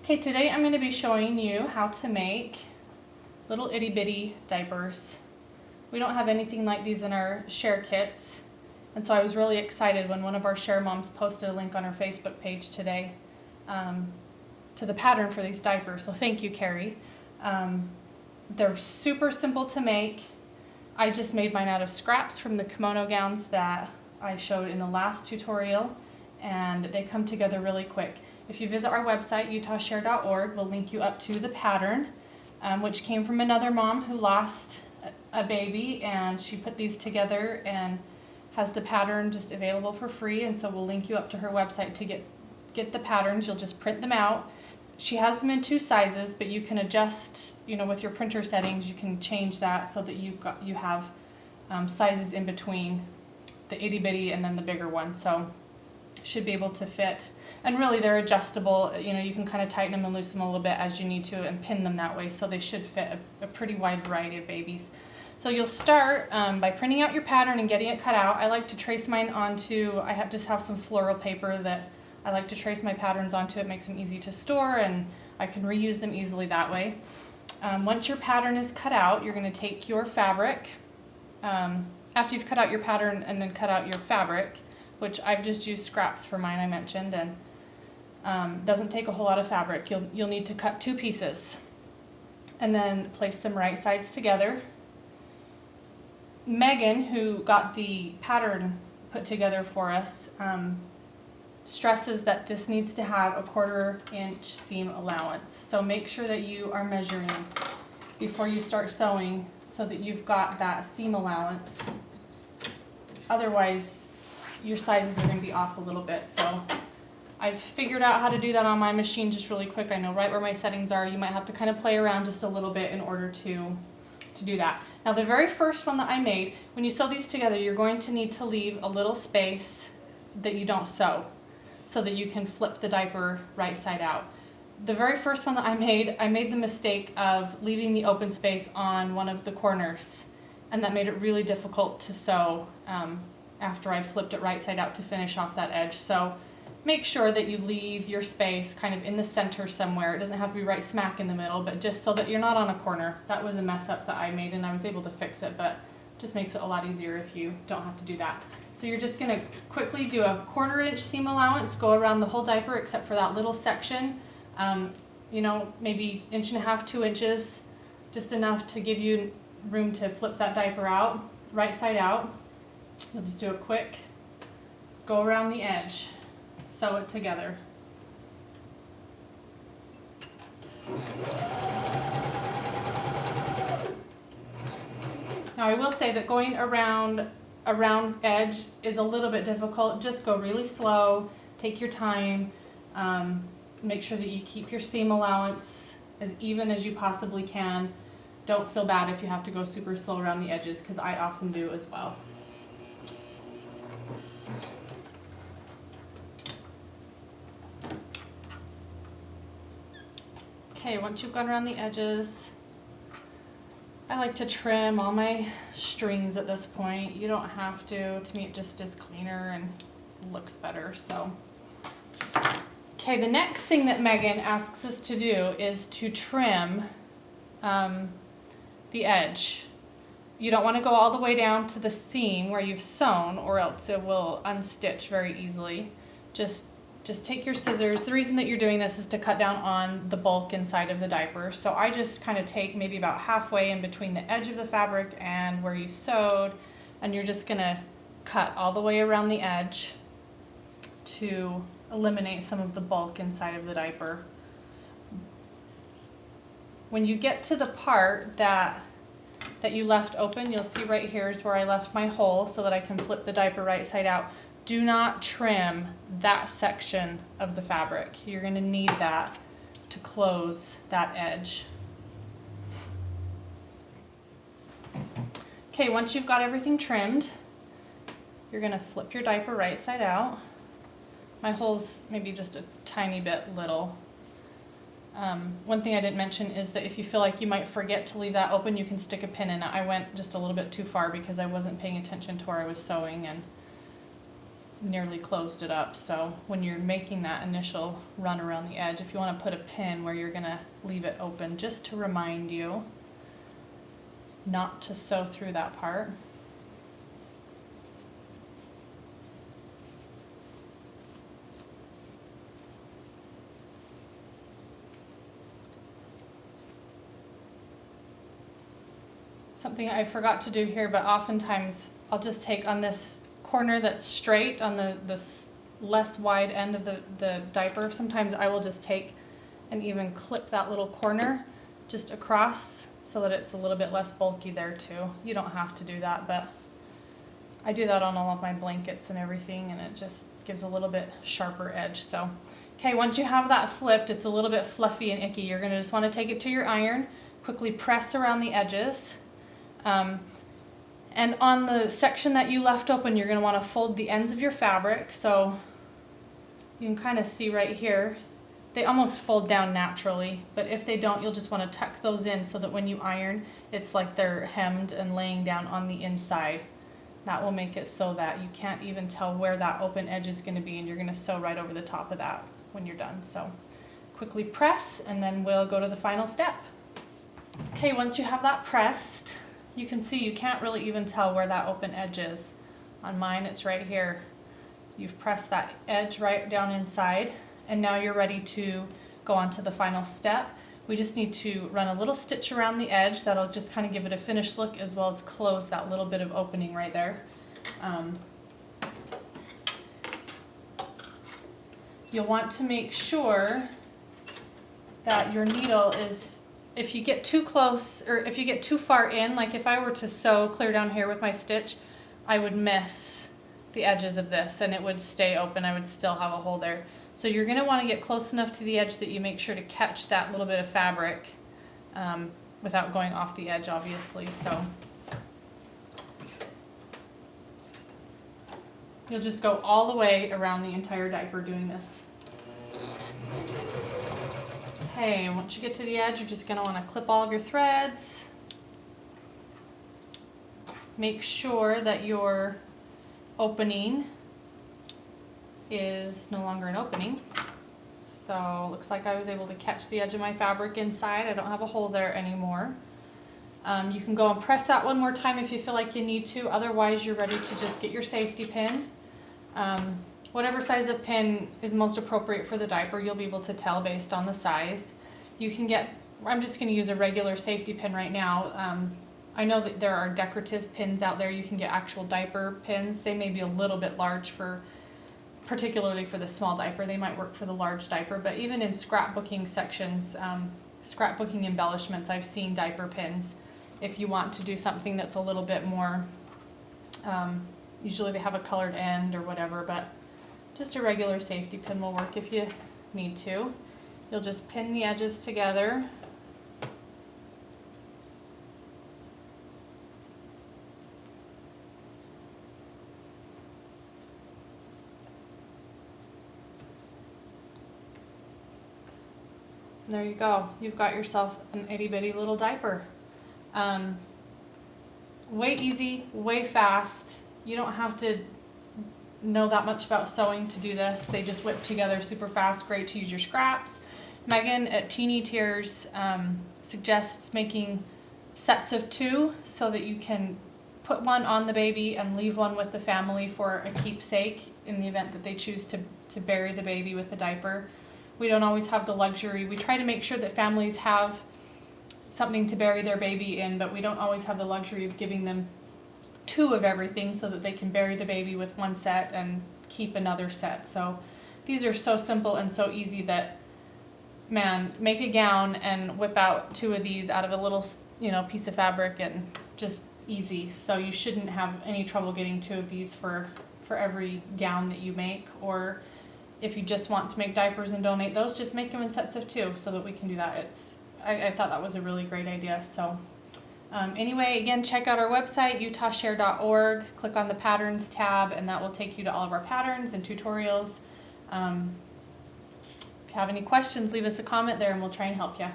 Okay, today I'm going to be showing you how to make little itty bitty diapers. We don't have anything like these in our share kits, and so I was really excited when one of our share moms posted a link on her Facebook page today to the pattern for these diapers, so thank you, Carrie. They're super simple to make. I just made mine out of scraps from the kimono gowns that I showed in the last tutorial, and they come together really quick. If you visit our website, utahshare.org, we'll link you up to the pattern, which came from another mom who lost a baby, and she put these together and has the pattern just available for free, and so we'll link you up to her website to get the patterns. You'll just print them out. She has them in 2 sizes, but you can adjust, with your printer settings, you can change that so that you have sizes in between the itty bitty and then the bigger one. So should be able to fit, and really they're adjustable. You can kind of tighten them and loosen them a little bit as you need to and pin them that way, so they should fit a pretty wide variety of babies. So you'll start by printing out your pattern and getting it cut out. I like to trace mine onto, just have some floral paper that I like to trace my patterns onto. It makes them easy to store, and I can reuse them easily that way. Once your pattern is cut out, you're going to take your fabric, after you've cut out your pattern and then cut out your fabric, which I've just used scraps for mine, I mentioned, and doesn't take a whole lot of fabric. You'll need to cut 2 pieces and then place them right sides together. Megan, who got the pattern put together for us, stresses that this needs to have a 1/4 inch seam allowance. So make sure that you are measuring before you start sewing so that you've got that seam allowance. Otherwise, your sizes are going to be off a little bit. So I've figured out how to do that on my machine just really quick. I know right where my settings are. You might have to kind of play around just a little bit in order to do that. Now the very first one that I made, when you sew these together, you're going to need to leave a little space that you don't sew so that you can flip the diaper right side out. The very first one that I made the mistake of leaving the open space on one of the corners, and that made it really difficult to sew after I flipped it right side out to finish off that edge. So make sure that you leave your space kind of in the center somewhere. It doesn't have to be right smack in the middle, but just so that you're not on a corner. That was a mess up that I made, and I was able to fix it, but it just makes it a lot easier if you don't have to do that. So you're just going to quickly do a 1/4 inch seam allowance, go around the whole diaper except for that little section, maybe 1.5 to 2 inches, just enough to give you room to flip that diaper out, right side out. You'll just do a quick go around the edge, sew it together. Now I will say that going around a round edge is a little bit difficult. Just go really slow, take your time, make sure that you keep your seam allowance as even as you possibly can. Don't feel bad if you have to go super slow around the edges, because I often do as well. Okay, once you've gone around the edges, I like to trim all my strings at this point. You don't have to. To me, it just is cleaner and looks better. So, okay, the next thing that Megan asks us to do is to trim the edge. You don't want to go all the way down to the seam where you've sewn, or else it will unstitch very easily. Just take your scissors. The reason that you're doing this is to cut down on the bulk inside of the diaper. So I just kind of take maybe about halfway in between the edge of the fabric and where you sewed, and you're just going to cut all the way around the edge to eliminate some of the bulk inside of the diaper. When you get to the part that you left open, you'll see right here is where I left my hole so that I can flip the diaper right side out. Do not trim that section of the fabric. You're going to need that to close that edge. Okay, once you've got everything trimmed, you're going to flip your diaper right side out. My hole's maybe just a tiny bit little. One thing I didn't mention is that if you feel like you might forget to leave that open, you can stick a pin in it. I went just a little bit too far because I wasn't paying attention to where I was sewing, and nearly closed it up. So when you're making that initial run around the edge, if you want to put a pin where you're going to leave it open, just to remind you not to sew through that part. Something I forgot to do here, but oftentimes I'll just take on this corner that's straight on the less wide end of the diaper. Sometimes I will just take and even clip that little corner just across so that it's a little bit less bulky there too. You don't have to do that, but I do that on all of my blankets and everything, and it just gives a little bit sharper edge. So, okay, once you have that flipped, it's a little bit fluffy and icky. You're gonna just wanna take it to your iron, quickly press around the edges. And on the section that you left open, you're going to want to fold the ends of your fabric. So you can kind of see right here, they almost fold down naturally, but if they don't, you'll just want to tuck those in so that when you iron, it's like they're hemmed and laying down on the inside. That will make it so that you can't even tell where that open edge is going to be, and you're going to sew right over the top of that when you're done. So quickly press, and then we'll go to the final step. Okay, once you have that pressed, you can see you can't really even tell where that open edge is. On mine, it's right here. You've pressed that edge right down inside, and now you're ready to go on to the final step. We just need to run a little stitch around the edge. That'll just kind of give it a finished look, as well as close that little bit of opening right there. You'll want to make sure that your needle is, if you get too close, or if you get too far in, like if I were to sew clear down here with my stitch, I would miss the edges of this and it would stay open. I would still have a hole there. So you're going to want to get close enough to the edge that you make sure to catch that little bit of fabric without going off the edge, obviously. So you'll just go all the way around the entire diaper doing this. Okay, once you get to the edge, you're just going to want to clip all of your threads. Make sure that your opening is no longer an opening. So looks like I was able to catch the edge of my fabric inside. I don't have a hole there anymore. You can go and press that one more time if you feel like you need to. Otherwise, you're ready to just get your safety pin. Whatever size of pin is most appropriate for the diaper, you'll be able to tell based on the size. You can get, I'm just going to use a regular safety pin right now. I know that there are decorative pins out there. You can get actual diaper pins. They may be a little bit large for, particularly for the small diaper. They might work for the large diaper, but even in scrapbooking sections, scrapbooking embellishments, I've seen diaper pins. If you want to do something that's a little bit more, usually they have a colored end or whatever, but just a regular safety pin will work if you need to. You'll just pin the edges together. And there you go. You've got yourself an itty bitty little diaper. Way easy, way fast. You don't have to know that much about sewing to do this. They just whip together super fast. Great to use your scraps. Megan at Teeny Tears suggests making sets of 2 so that you can put one on the baby and leave one with the family for a keepsake in the event that they choose to bury the baby with the diaper. We don't always have the luxury. We try to make sure that families have something to bury their baby in, but we don't always have the luxury of giving them 2 of everything so that they can bury the baby with one set and keep another set. So these are so simple and so easy that, man, make a gown and whip out 2 of these out of a little, piece of fabric, and just easy. So you shouldn't have any trouble getting 2 of these for every gown that you make. Or if you just want to make diapers and donate those, just make them in sets of 2 so that we can do that. I thought that was a really great idea. So anyway, again, check out our website, utahshare.org. Click on the patterns tab, and that will take you to all of our patterns and tutorials. If you have any questions, leave us a comment there and we'll try and help you.